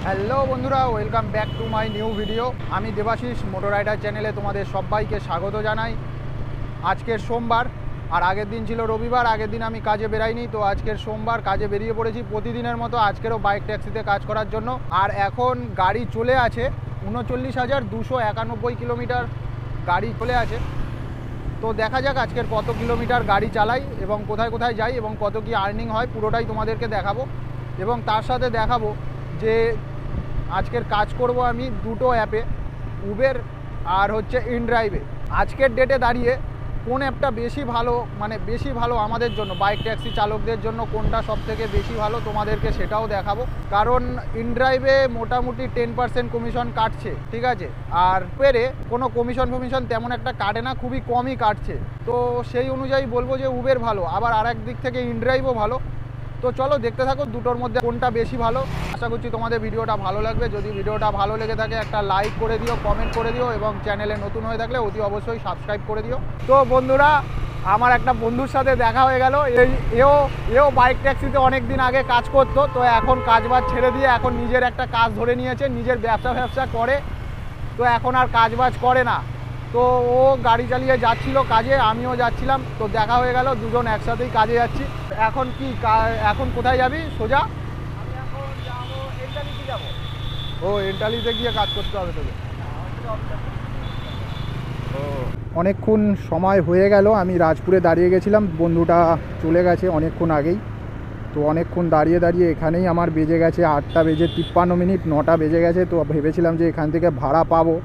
Hello বন্ধুরা, welcome back to my new video. আমি Debashis motor rider চ্যানেলে তোমাদের সবাইকে স্বাগত জানাই। আজকের সোমবার আর আগের দিন ছিল রবিবার। আগের দিন আমি কাজে বেরাইনি, তো আজকের সোমবার কাজে বেরিয়ে পড়েছি প্রতিদিনের মতো আজকেরও বাইক ট্যাক্সিতে কাজ করার জন্য। আর এখন গাড়ি চলে আছে 39,291 কিলোমিটার গাড়ি চলে আছে। তো দেখা যাক আজকের কত কিলোমিটার গাড়ি চালাই এবং কোথায় কোথায় যাই এবং কত কি আর্নিং হয় পুরোটাই তোমাদেরকে দেখাবো। এবং তার সাথে দেখাবো যে আজকের কাজ করব আমি দুটো অ্যাপে, উবের আর হচ্ছে ইনড্রাইভে। আজকের ডেটে দাঁড়িয়ে কোন অ্যাপটা বেশি ভালো, মানে বেশি ভালো আমাদের জন্য বাইক ট্যাক্সি চালকদের জন্য কোনটা সবথেকে বেশি ভালো তোমাদেরকে সেটাও দেখাবো। কারণ ইনড্রাইভে মোটামুটি 10% কমিশন কাটছে, ঠিক আছে। আর উবেরে কোনো কমিশন তেমন একটা কাটে না, খুবই কমই কাটছে। তো সেই অনুযায়ী বলবো যে উবের ভালো, আবার আর এক দিক থেকে ইনড্রাইভও ভালো। তো চলো দেখতে থাকো দুটোর মধ্যে কোনটা বেশি ভালো। আশা করছি তোমাদের ভিডিওটা ভালো লাগবে। যদি ভিডিওটা ভালো লেগে থাকে একটা লাইক করে দিও, কমেন্ট করে দিও এবং চ্যানেলে নতুন হয়ে থাকলে অতি অবশ্যই সাবস্ক্রাইব করে দিও। তো বন্ধুরা, আমার একটা বন্ধুর সাথে দেখা হয়ে গেল। এও বাইক ট্যাক্সিতে অনেক দিন আগে কাজ করতো, তো এখন কাজবাজ ছেড়ে দিয়ে এখন নিজের একটা কাজ ধরে নিয়েছে, নিজের ব্যবসা করে। তো এখন আর কাজবাজ করে না। তো ও গাড়ি চালিয়ে যাচ্ছিল কাজে, আমিও যাচ্ছিলাম, তো দেখা হয়ে গেল, দুজন একসাথেই কাজে যাচ্ছি। এখন এখন কোথায় যাবি? সোজা আমি এখন যাবো এন্টালিতে যাবো। ও এন্টালিতে গিয়ে কাজ করতে হবে তোকে। ও অনেকক্ষণ সময় হয়ে গেল, আমি রাজপুরে দাঁড়িয়ে গেছিলাম, বন্ধুটা চলে গেছে অনেকক্ষণ আগেই। তো অনেকক্ষণ দাঁড়িয়ে এখানেই আমার বেজে গেছে 8:53, 9টা বেজে গেছে। তো ভেবেছিলাম যে এখান থেকে ভাড়া পাবো,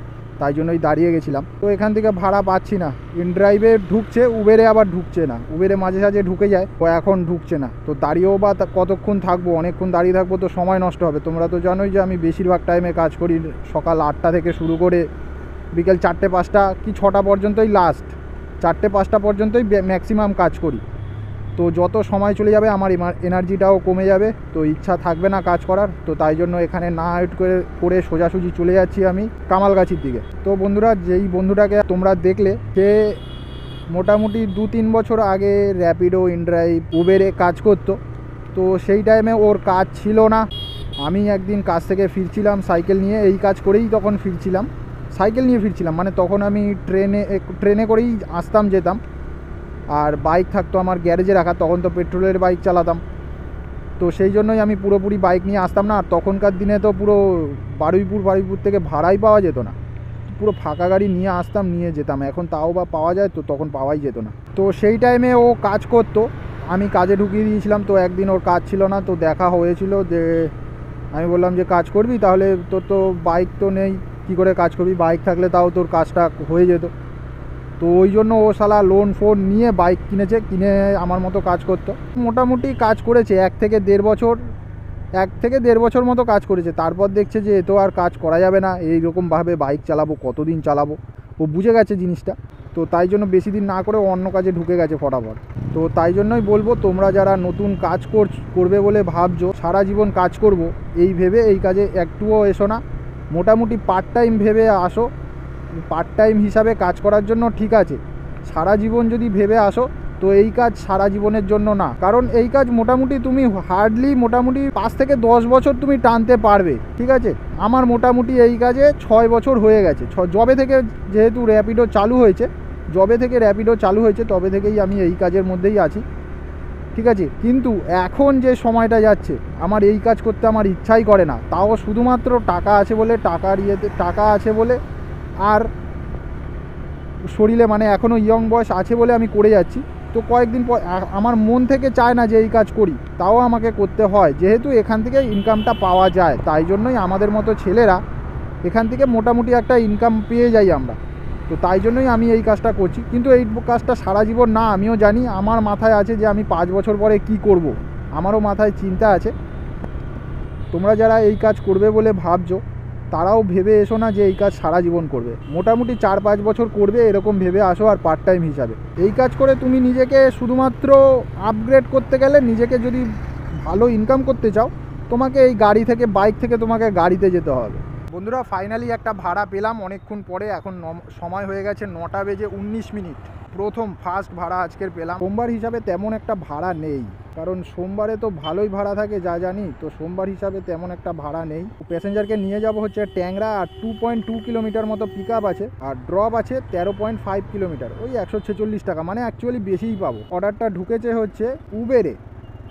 তাই জন্যই দাঁড়িয়ে গেছিলাম। তো এখান থেকে ভাড়া পাচ্ছি না। ইনড্রাইভে ঢুকছে, উবেরে আবার ঢুকছে না। উবেরে মাঝে সাঝে ঢুকে যায়, তো এখন ঢুকছে না। তো দাঁড়িয়েও বা কতক্ষণ থাকবো, অনেকক্ষণ দাঁড়িয়ে থাকবো তো সময় নষ্ট হবে। তোমরা তো জানোই যে আমি বেশিরভাগ টাইমে কাজ করি সকাল 8টা থেকে শুরু করে বিকেল 4টে 5টা কি 6টা পর্যন্তই, লাস্ট 4টে 5টা পর্যন্তই ম্যাক্সিমাম কাজ করি। তো যত সময় চলে যাবে আমার এনার্জিটাও কমে যাবে, তো ইচ্ছা থাকবে না কাজ করার। তো তাই জন্য এখানে না ওয়েট করে সোজাসুজি চলে যাচ্ছি আমি কামালগাছির দিকে। তো বন্ধুরা, যেই বন্ধুটাকে তোমরা দেখলে, সে মোটামুটি 2-3 বছর আগে র্যাপিডো, ইনড্রাইভ, উবেরে কাজ করতো। তো সেই টাইমে ওর কাজ ছিল না। আমি একদিন কাজ থেকে ফিরছিলাম সাইকেল নিয়ে, এই কাজ করেই তখন ফিরছিলাম, সাইকেল নিয়ে ফিরছিলাম। মানে তখন আমি ট্রেনে করেই আসতাম যেতাম। আর বাইক থাকতো আমার গ্যারেজে রাখা, তখন তো পেট্রোলের বাইক চালাতাম। তো সেই জন্যই আমি পুরোপুরি বাইক নিয়ে আসতাম না। আর তখনকার দিনে তো পুরো বারুইপুর থেকে ভাড়াই পাওয়া যেত না, পুরো ফাঁকা গাড়ি নিয়ে আসতাম, নিয়ে যেতাম। এখন তাও বা পাওয়া যায়, তো তখন পাওয়াই যেত না। তো সেই টাইমে ও কাজ করতো, আমি কাজে ঢুকিয়ে দিয়েছিলাম। তো একদিন ওর কাজ ছিল না, তো দেখা হয়েছিল। যে আমি বললাম যে কাজ করবি, তাহলে তোর তো বাইক তো নেই, কী করে কাজ করবি? বাইক থাকলে তাও তোর কাজটা হয়ে যেত। তো ওই জন্য ও শালা লোন ফোন নিয়ে বাইক কিনে আমার মতো কাজ করতো। মোটামুটি কাজ করেছে 1 থেকে 1.5 বছর মতো কাজ করেছে। তারপর দেখছে যে এ তো আর কাজ করা যাবে না, এইরকমভাবে বাইক চালাবো, কতদিন চালাবো। ও বুঝে গেছে জিনিসটা। তো তাই জন্য বেশি দিন না করে অন্য কাজে ঢুকে গেছে ফটাফট। তো তাই জন্যই বলবো, তোমরা যারা নতুন কাজ করবে বলে ভাবছো, সারা জীবন কাজ করব এই ভেবে এই কাজে একটুও এসো না। মোটামুটি পার্ট টাইম ভেবে আসো। পার্ট টাইম হিসাবে কাজ করার জন্য ঠিক আছে। সারা জীবন যদি ভেবে আসো, তো এই কাজ সারা জীবনের জন্য না। কারণ এই কাজ মোটামুটি তুমি মোটামুটি 5 থেকে 10 বছর তুমি টানতে পারবে, ঠিক আছে। আমার মোটামুটি এই কাজে 6 বছর হয়ে গেছে। যবে থেকে যেহেতু র্যাপিডো চালু হয়েছে, তবে থেকেই আমি এই কাজের মধ্যেই আছি, ঠিক আছে। কিন্তু এখন যে সময়টা যাচ্ছে, আমার এই কাজ করতে আমার ইচ্ছাই করে না। তাও শুধুমাত্র টাকা আছে বলে আর শরীরে, মানে এখনও ইয়ং বয়স আছে বলে আমি করে যাচ্ছি। তো কয়েকদিন পর আমার মন থেকে চায় না যে এই কাজ করি, তাও আমাকে করতে হয়, যেহেতু এখান থেকে ইনকামটা পাওয়া যায়। তাই জন্যই আমাদের মতো ছেলেরা এখান থেকে মোটামুটি একটা ইনকাম পেয়ে যাই আমরা। তো তাই জন্যই আমি এই কাজটা করছি। কিন্তু এই কাজটা সারা জীবন না, আমিও জানি। আমার মাথায় আছে যে আমি 5 বছর পরে কি করব, আমারও মাথায় চিন্তা আছে। তোমরা যারা এই কাজ করবে বলে ভাবছো, তারাও ভেবে এসো না যে এই কাজ সারা জীবন করবে। মোটামুটি 4-5 বছর করবে, এরকম ভেবে আসো। আর পার্ট টাইম হিসাবে এই কাজ করে তুমি নিজেকে শুধুমাত্র আপগ্রেড করতে গেলে, নিজেকে যদি ভালো ইনকাম করতে চাও, তোমাকে এই বাইক থেকে তোমাকে গাড়িতে যেতে হবে। বন্ধুরা, ফাইনালি একটা ভাড়া পেলাম অনেকক্ষণ পরে। এখন সময় হয়ে গেছে 9টা বেজে 19 মিনিট। ফার্স্ট ভাড়া আজকের পেলাম। সোমবার হিসাবে তেমন একটা ভাড়া নেই, কারণ সোমবারে তো ভালোই ভাড়া থাকে যা জানি, তো সোমবার হিসাবে তেমন একটা ভাড়া নেই। প্যাসেঞ্জারকে নিয়ে যাব হচ্ছে ট্যাংরা, আর 2.2 কিলোমিটার মতো পিক আপ আছে, আর ড্রপ আছে 13.5 কিলোমিটার, ওই 146 টাকা, মানে অ্যাকচুয়ালি বেশিই পাবো। অর্ডারটা ঢুকেছে হচ্ছে উবেরে,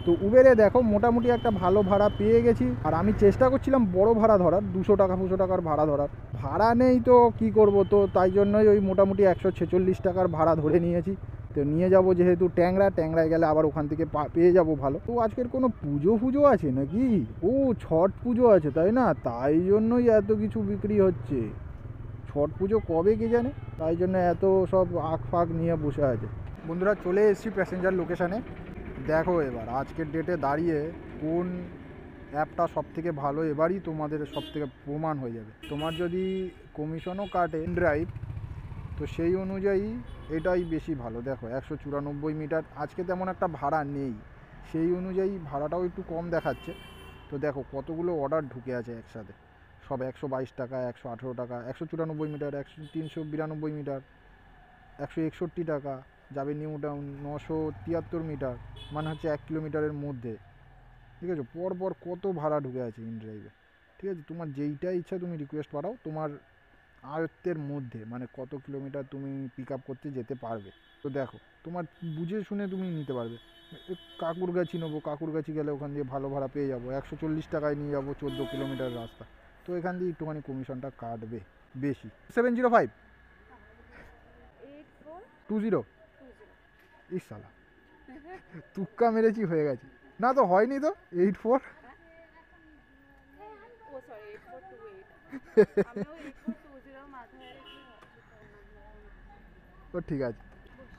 তো উবেরে দেখো মোটামুটি একটা ভালো ভাড়া পেয়ে গেছি। আর আমি চেষ্টা করছিলাম বড় ভাড়া ধরার, 200 টাকার ভাড়া ধরার, ভাড়া নেই তো কি করব, তো তাই জন্যই ওই মোটামুটি 146 টাকার ভাড়া ধরে নিয়েছি। তো নিয়ে যাব যেহেতু ট্যাংরায় গেলে আবার ওখান থেকে পেয়ে যাব ভালো। তো আজকের কোনো পুজো আছে নাকি? ও ছট পুজো আছে তাই না, তাই জন্যই এত কিছু বিক্রি হচ্ছে। ছট পুজো কবে কে জানে, তাই জন্য এত সব আখ ফাঁক নিয়ে বসে আছে। বন্ধুরা চলে এসেছি প্যাসেঞ্জার লোকেশানে। দেখো এবার আজকের ডেটে দাঁড়িয়ে কোন অ্যাপটা সবথেকে ভালো এবারই তোমাদের সবথেকে প্রমাণ হয়ে যাবে। তোমার যদি কমিশনও কাটে ড্রাইভ, তো সেই অনুযায়ী এটাই বেশি ভালো। দেখো 194 মিটার, আজকে তেমন একটা ভাড়া নেই, সেই অনুযায়ী ভাড়াটাও একটু কম দেখাচ্ছে। তো দেখো কতগুলো অর্ডার ঢুকে আছে একসাথে, সব 122 টাকা, 118 টাকা, 194 মিটার, 392 মিটার, 161 টাকা যাবে নিউ টাউন, 973 মিটার, মানে হচ্ছে 1 কিলোমিটারের মধ্যে। ঠিক আছে, পরপর কত ভাড়া ঢুকে আছে ইনড্রাইভে। ঠিক আছে, তোমার যেইটা ইচ্ছা তুমি রিকোয়েস্ট পাঠাও, তোমার আয়ত্তের মধ্যে, মানে কত কিলোমিটার তুমি পিক আপ করতে যেতে পারবে। তো দেখো তোমার বুঝে শুনে তুমি নিতে পারবে। কাকুরগাছি নেবো, কাকুরগাছি গেলে ওখান দিয়ে ভালো ভাড়া পেয়ে যাবো, 140 টাকায় নিয়ে যাবো 14 কিলোমিটার রাস্তা, তো এখান দিয়ে একটুখানি কমিশনটা কাটবে বেশি। 705 20 ইসালা তুক্কা মেরেছি, হয়ে গেছে না তো, হয়নি তো 84। ও ঠিক আছে,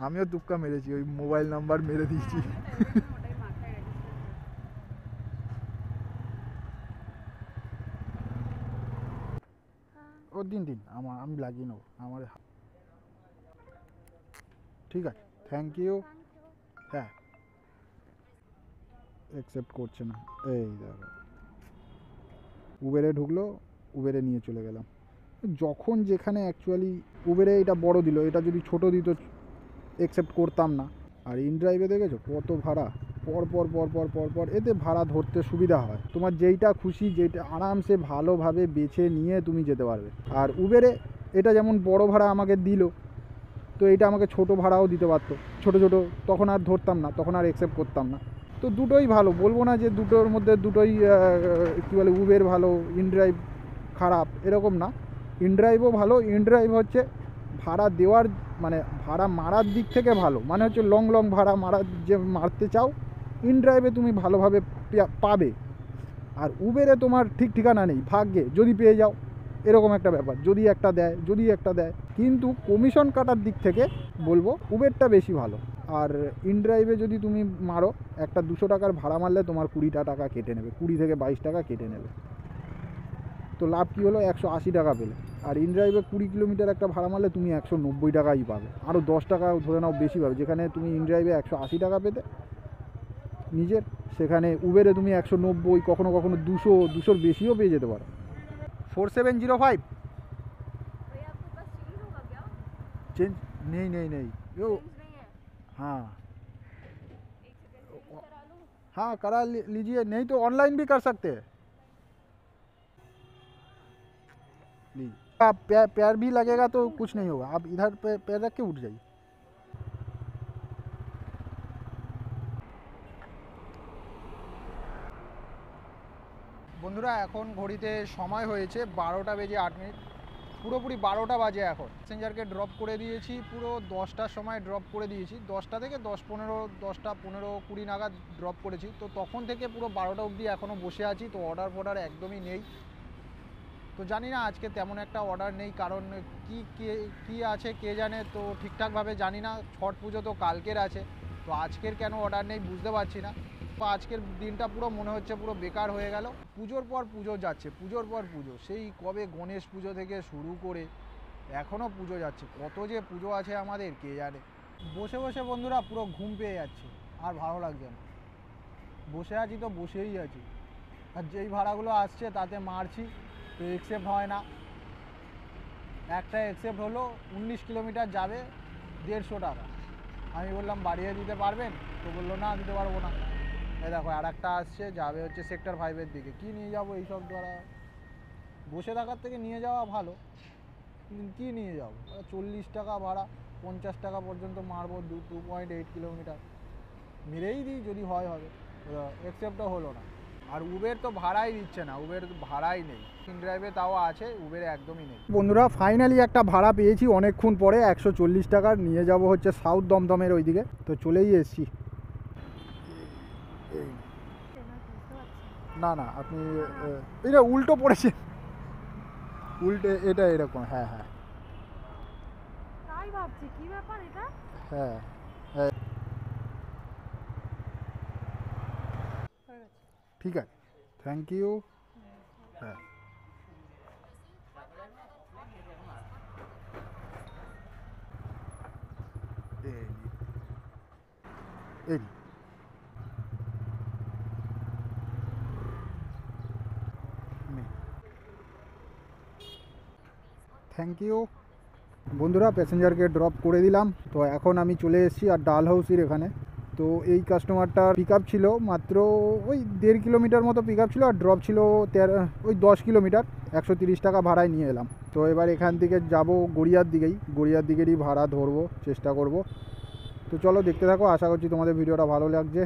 আমিও তুক্কা মেরেছি, ওই মোবাইল নাম্বার মেরে দিয়েছি। ও দিন আমি লাগিয়ে নেবো আমার। ঠিক আছে, থ্যাংক ইউ। হ্যাঁ অ্যাকসেপ্ট করছে না, এই দেখো উবেরে ঢুকলো, উবেরে নিয়ে চলে গেলাম। যখন যেখানে অ্যাকচুয়ালি উবেরে এটা বড় দিল, এটা যদি ছোট দিত অ্যাকসেপ্ট করতাম না। আর ইনড্রাইভে দেখেছো কত ভাড়া, পর এতে ভাড়া ধরতে সুবিধা হয়, তোমার যেইটা খুশি যেইটা আরামসে ভালোভাবে বেছে নিয়ে তুমি যেতে পারবে। আর উবেরে এটা যেমন বড় ভাড়া আমাকে দিল, তো এটা আমাকে ছোট ভাড়াও দিতে পারতো, ছোট তখন আর ধরতাম না, তখন আর অ্যাকসেপ্ট করতাম না। তো দুটোই ভালো, বলবো না যে দুটোর মধ্যে দুটোই কী বলে উবের ভালো ইনড্রাইভ খারাপ, এরকম না। ইনড্রাইভও ভালো, ইনড্রাইভ হচ্ছে ভাড়া দেওয়ার মানে ভাড়া মারার দিক থেকে ভালো, মানে হচ্ছে লং ভাড়া যে মারতে চাও ইনড্রাইভে তুমি ভালোভাবে পাবে। আর উবেরে তোমার ঠিক ঠিকানা নেই, ভাগ্যে যদি পেয়ে যাও, এরকম একটা ব্যাপার, যদি একটা দেয়। কিন্তু কমিশন কাটার দিক থেকে বলবো উবেরটা বেশি ভালো। আর ইনড্রাইভে যদি তুমি মারো, একটা 200 টাকার ভাড়া মারলে তোমার 20 টাকা কেটে নেবে, 20 থেকে 22 টাকা কেটে নেবে। তো লাভ কী হলো, 180 টাকা পেলে। আর ইনড্রাইভে 20 কিলোমিটার একটা ভাড়া মারলে তুমি 190 টাকাই পাবে, আরও 10 টাকা ধরে নাও বেশি পাবে। যেখানে তুমি ইনড্রাইভে 180 টাকা পেতে নিজের, সেখানে উবেরে তুমি 190, কখনো 200-200 বেশিও পেয়ে যেতে পারো। 4705 चेंज नहीं यो हाँ हाँ करा लीजिए, नहीं तो ऑनलाइन भी कर सकते हैं। लीजिए, आप पैर भी लगेगा तो कुछ नहीं होगा, आप इधर पैर रख के उठ जाइए। বন্ধুরা এখন ঘড়িতে সময় হয়েছে 12টা বেজে 8 মিনিট, পুরোপুরি 12টা বাজে এখন। প্যাসেঞ্জারকে ড্রপ করে দিয়েছি, পুরো 10টার সময় ড্রপ করে দিয়েছি, 10টা থেকে 10:15 20 নাগাদ ড্রপ করেছি। তো তখন থেকে পুরো 12টা অবধি এখনও বসে আছি। তো অর্ডার একদমই নেই। তো জানি না আজকে তেমন একটা অর্ডার নেই, কারণ কি আছে কে জানে, তো ঠিকঠাকভাবে জানি না। ছট পুজো তো কালকের আছে, তো আজকের কেন অর্ডার নেই বুঝতে পারছি না। তো আজকের দিনটা পুরো মনে হচ্ছে পুরো বেকার হয়ে গেল। পুজোর পর পুজো যাচ্ছে, পুজোর পর পুজো, সেই কবে গণেশ পুজো থেকে শুরু করে এখনও পুজো যাচ্ছে, কত যে পুজো আছে আমাদের কে জানে। বসে বন্ধুরা পুরো ঘুম পেয়ে যাচ্ছে, আর ভালো লাগছে না। বসে আছি তো বসেই আছি, আর যেই ভাড়াগুলো আসছে তাতে মারছি, তো অ্যাকসেপ্ট হয় না। একটা অ্যাকসেপ্ট হলো, 19 কিলোমিটার যাবে 150 টাকা। আমি বললাম বাড়িয়ে দিতে পারবেন, তো বললো না দিতে পারবো না। এই দেখো আর একটা আসছে, যাবে হচ্ছে সেক্টর 5-এর দিকে। কি নিয়ে যাবো এইসব দ্বারা, বসে থাকার থেকে নিয়ে যাওয়া ভালো। কিন্তু কী নিয়ে যাবো, 40 টাকা ভাড়া, 50 টাকা পর্যন্ত মারবো, 2.8 কিলোমিটার মেরেই দিই, যদি হয় হবে। অ্যাকসেপ্টও হলো না। আর উবের তো ভাড়াই দিচ্ছে না, উবের ভাড়াই নেই। ইনড্রাইভে তাও আছে, উবেরে একদমই নেই। বন্ধুরা ফাইনালি একটা ভাড়া পেয়েছি অনেকক্ষণ পরে, 140 টাকার। নিয়ে যাব হচ্ছে সাউথ দমদমের ওইদিকে। তো চলেই এসছি। না না, আপনি এটা উল্টো পড়েছে, উল্টে এটা এরকম। হ্যাঁ হ্যাঁ তাই ভাবছি কি ব্যাপার এটা। হ্যাঁ হ্যাঁ হয়ে গেছে। ঠিক আছে, থ্যাংক ইউ। হ্যাঁ এই এই থ্যাংক ইউ। বন্ধুরা প্যাসেঞ্জারকে ড্রপ করে দিলাম। তো এখন আমি চলে এসেছি আর ডালহাউসির এখানে। তো এই কাস্টমারটার পিক আপ ছিল মাত্র ওই 1.5 কিলোমিটার মতো পিক আপ ছিল, আর ড্রপ ছিল ওই 10 কিলোমিটার। 130 টাকা ভাড়ায় নিয়ে এলাম। তো এবার এখান থেকে যাব গড়িয়ার দিকেই, গড়িয়ার দিকেরই ভাড়া ধরবো, চেষ্টা করব। তো চলো দেখতে থাকো, আশা করছি তোমাদের ভিডিওটা ভালো লাগছে।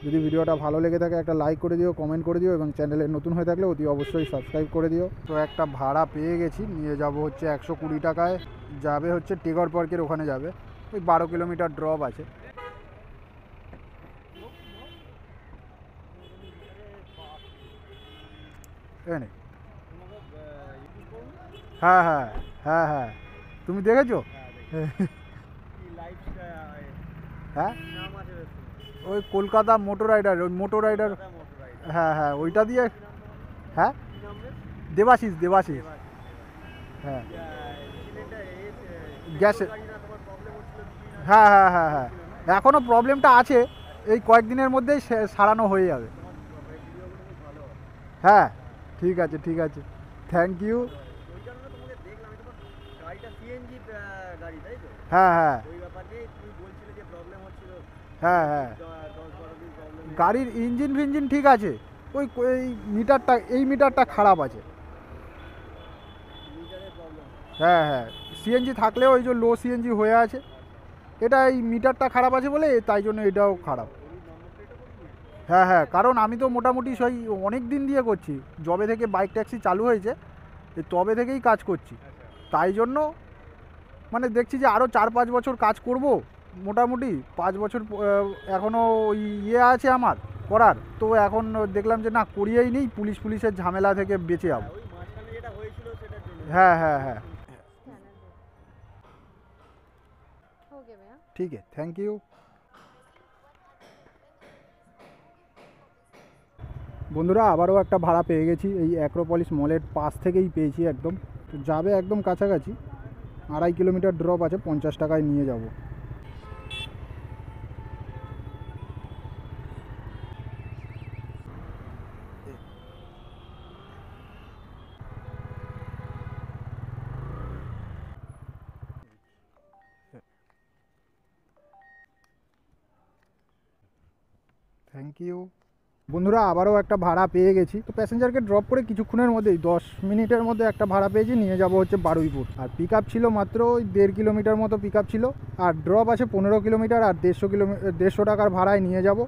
যদি ভিডিওটা ভালো লেগে থাকে একটা লাইক করে দিও, কমেন্ট করে দিও, এবং চ্যানেলে নতুন হয়ে থাকলে অতি অবশ্যই সাবস্ক্রাইব করে দিও। তো একটা ভাড়া পেয়ে গেছি, নিয়ে যাব হচ্ছে 120 টাকায়। যাবে হচ্ছে টেগর পার্কের ওখানে যাবে, ওই 12 কিলোমিটার ড্রপ আছে। এনে হ্যাঁ হ্যাঁ হ্যাঁ হ্যাঁ, তুমি দেখেছো? হ্যাঁ ওই কলকাতা মোটর রাইডার, ওই মোটর রাইডার। হ্যাঁ হ্যাঁ ওইটা দিয়ে। হ্যাঁ দেবাশিস, দেবাশিস। হ্যাঁ গ্যাসে। হ্যাঁ হ্যাঁ হ্যাঁ হ্যাঁ, এখনও প্রবলেমটা আছে, এই কয়েকদিনের মধ্যেই সারানো হয়ে যাবে। হ্যাঁ ঠিক আছে ঠিক আছে, থ্যাংক ইউ। হ্যাঁ হ্যাঁ হ্যাঁ হ্যাঁ, গাড়ির ইঞ্জিন ফিঞ্জিন ঠিক আছে, ওই এই মিটারটা, এই মিটারটা খারাপ আছে। হ্যাঁ হ্যাঁ, সিএনজি থাকলেও ওই যে লো সিএনজি হয়ে আছে, এটা এই মিটারটা খারাপ আছে বলে, তাই জন্য এটাও খারাপ। হ্যাঁ হ্যাঁ, কারণ আমি তো মোটামুটি সেই অনেক দিন দিয়ে করছি, যবে থেকে বাইক ট্যাক্সি চালু হয়েছে তবে থেকেই কাজ করছি। তাই জন্য মানে দেখছি যে আরও 4-5 বছর কাজ করব, মোটামুটি 5 বছর এখনও ওই ইয়ে আছে আমার করার। তো এখন দেখলাম যে না, করিয়েই নেই, পুলিশের ঝামেলা থেকে বেঁচে যাবো। হ্যাঁ হ্যাঁ হ্যাঁ ওকে ভাইয়া। ঠিক আছে, থ্যাংক ইউ। বন্ধুরা আবারও একটা ভাড়া পেয়ে গেছি, এই অ্যাক্রোপলিস মলের পাশ থেকেই পেয়েছি একদম। তো যাবে একদম কাছাকাছি, 2.5 কিলোমিটার ড্রপ আছে, 50 টাকায় নিয়ে যাব। Thank you. বন্ধুরা আবারও একটা ভাড়া পেয়ে গেছি। তো প্যাসেঞ্জারকে ড্রপ করে কিছুক্ষণের মধ্যেই 10 মিনিটের মধ্যে একটা ভাড়া পেয়েছি, নিয়ে যাব হচ্ছে বারুইপুর। আর পিক আপ ছিল মাত্র ওই 1.5 কিলোমিটার মতো পিক আপ ছিল, আর ড্রপ আছে 15 কিলোমিটার, আর 150 টাকার ভাড়ায় নিয়ে যাব।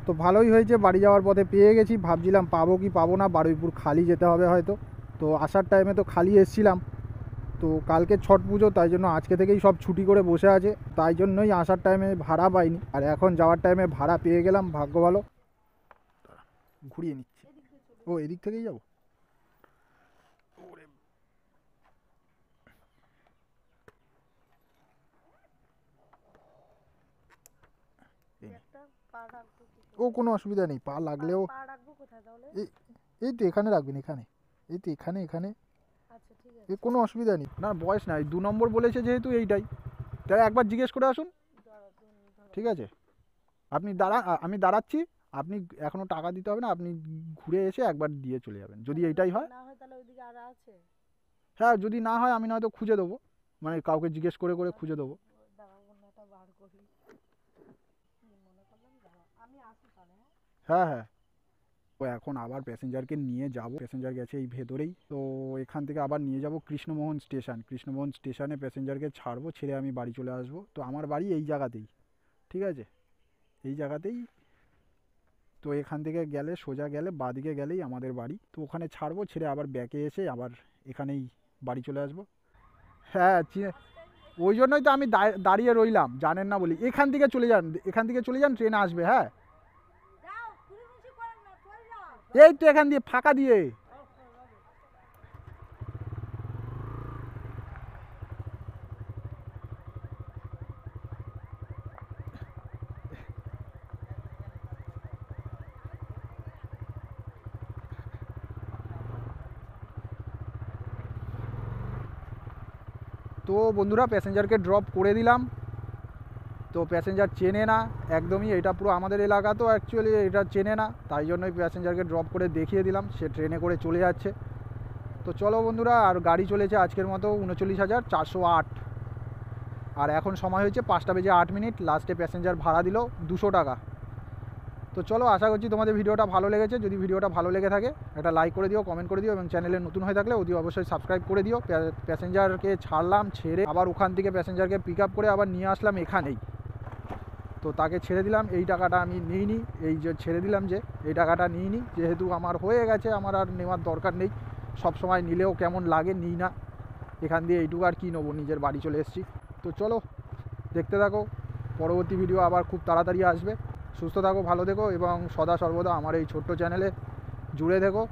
তো ভালোই হয়েছে, বাড়ি যাওয়ার পথে পেয়ে গেছি। ভাবছিলাম পাবো কি পাবো না, বারুইপুর খালি যেতে হবে হয়তো। তো আসার টাইমে তো খালি এসছিলাম, তো কালকে ছট পুজো, তাই জন্য আজকে থেকেই সব ছুটি করে বসে আছে, তাই জন্যই আসার টাইমে ভাড়া পাইনি। আর এখন যাওয়ার টাইমে ভাড়া পেয়ে গেলাম, ভাগ্য ভালো। ঘুরিয়ে নিচ্ছি, ও এদিক থেকেই যাবো। ও কোনো অসুবিধা নেই, পা লাগলেও। পা রাখবো কোথায় তাহলে? এই তো এখানে রাখবেন, এখানে, এই তো এখানে এখানে। আচ্ছা ঠিক আছে। এ কোনো অসুবিধা নেই, না বয়স নাই, 2 নম্বর বলেছে যেহেতু এইটাই, তাহলে একবার জিজ্ঞেস করে আসুন। ঠিক আছে, আপনি আমি দাঁড়াচ্ছি, আপনি এখনও টাকা দিতে হবে না, আপনি ঘুরে এসে একবার দিয়ে চলে যাবেন, যদি এইটাই হয়। না হয় তাহলে ওইদিকে আর আছে। হ্যাঁ যদি না হয় আমি নয়তো খুঁজে দেবো, মানে কাউকে জিজ্ঞেস করে করে খুঁজে দেবো। দাঁড়াও, অন্যটা বার করি। মনে করলাম দাঁড়াও, আমি আসি তাহলে। হ্যাঁ হ্যাঁ। তো এখন আবার প্যাসেঞ্জারকে নিয়ে যাব, প্যাসেঞ্জার গেছে এই ভেতরেই। তো এখান থেকে আবার নিয়ে যাব কৃষ্ণমোহন স্টেশন, কৃষ্ণমোহন স্টেশনে প্যাসেঞ্জারকে ছাড়বো, ছেড়ে আমি বাড়ি চলে আসবো। তো আমার বাড়ি এই জায়গাতেই, ঠিক আছে, এই জায়গাতেই। তো এখান থেকে গেলে সোজা গেলে বাঁদিকে গেলেই আমাদের বাড়ি। তো ওখানে ছাড়বো, ছেড়ে আবার ব্যাকে এসে আবার এখানেই বাড়ি চলে আসবো। হ্যাঁ ওই জন্যই তো আমি দাঁড়িয়ে রইলাম, জানেন না বলি। এখান থেকে চলে যান, এখান থেকে চলে যান, ট্রেন আসবে। হ্যাঁ যাও কুড়িমিচি করেন না চলে যাও। এই তো এখান দিয়ে ফাঁকা দিয়ে। তো বন্ধুরা প্যাসেঞ্জারকে ড্রপ করে দিলাম। তো প্যাসেঞ্জার চেনে না একদমই, এটা পুরো আমাদের এলাকা, তো অ্যাকচুয়ালি এটা চেনে না, তাই জন্যই প্যাসেঞ্জারকে ড্রপ করে দেখিয়ে দিলাম, সে ট্রেনে করে চলে যাচ্ছে। তো চলো বন্ধুরা, আর গাড়ি চলেছে আজকের মতো 39,408। আর এখন সময় হয়েছে 5:08। লাস্টে প্যাসেঞ্জার ভাড়া দিল 200 টাকা। তো চলো, আশা করছি তোমাদের ভিডিওটা ভালো লেগেছে। যদি ভিডিওটা ভালো লেগে থাকে একটা লাইক করে দিও, কমেন্ট করে দিও, এবং চ্যানেলে নতুন হয়ে থাকলে অবশ্যই সাবস্ক্রাইব করে দিও। প্যাসেঞ্জারকে ছাড়লাম, ছেড়ে আবার ওখান থেকে প্যাসেঞ্জারকে পিক আপ করে আবার নিয়ে আসলাম এখানেই। তো তাকে ছেড়ে দিলাম, এই টাকাটা আমি নিইনি, এই যে ছেড়ে দিলাম যে এই টাকাটা নিইনি, যেহেতু আমার হয়ে গেছে, আমার আর নেওয়ার দরকার নেই। সব সময় নিলেও কেমন লাগে, নিই না। এখান দিয়ে এইটুকু আর কী নেবো, নিজের বাড়ি চলে এসেছি। তো চলো দেখতে থাকো, পরবর্তী ভিডিও আবার খুব তাড়াতাড়ি আসবে। সুস্থ থাকো, ভালো থেকো, এবং সদা সর্বদা আমার এই ছোট্ট চ্যানেলে জুড়ে থেকো।